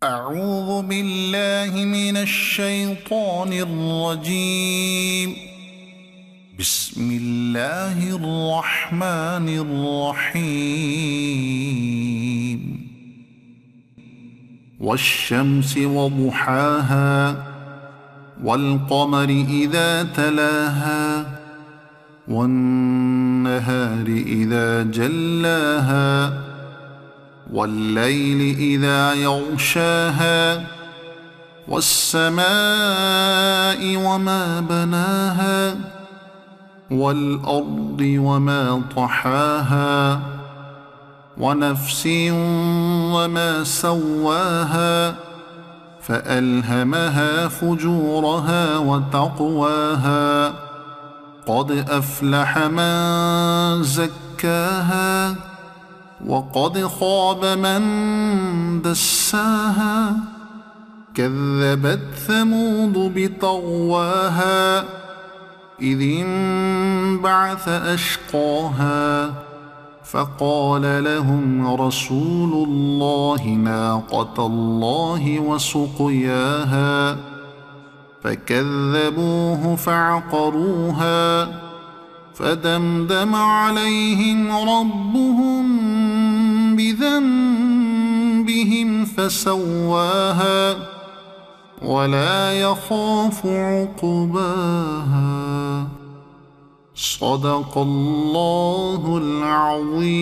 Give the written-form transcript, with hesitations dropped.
أعوذ بالله من الشيطان الرجيم. بسم الله الرحمن الرحيم. والشمس وضحاها والقمر إذا تلاها والنهار إذا جلاها والليل إذا يغشاها والسماء وما بناها والأرض وما طحاها ونفس وما سواها فألهمها فجورها وتقواها قد أفلح من زكاها وقد خاب من دساها كذبت ثمود بطغواها إذ انبعث أشقاها فقال لهم رسول الله ناقة الله وسقياها فكذبوه فعقروها فدمدم عليهم ربهم بذنبهم فسواها ولا يخاف عقباها. صدق الله العظيم.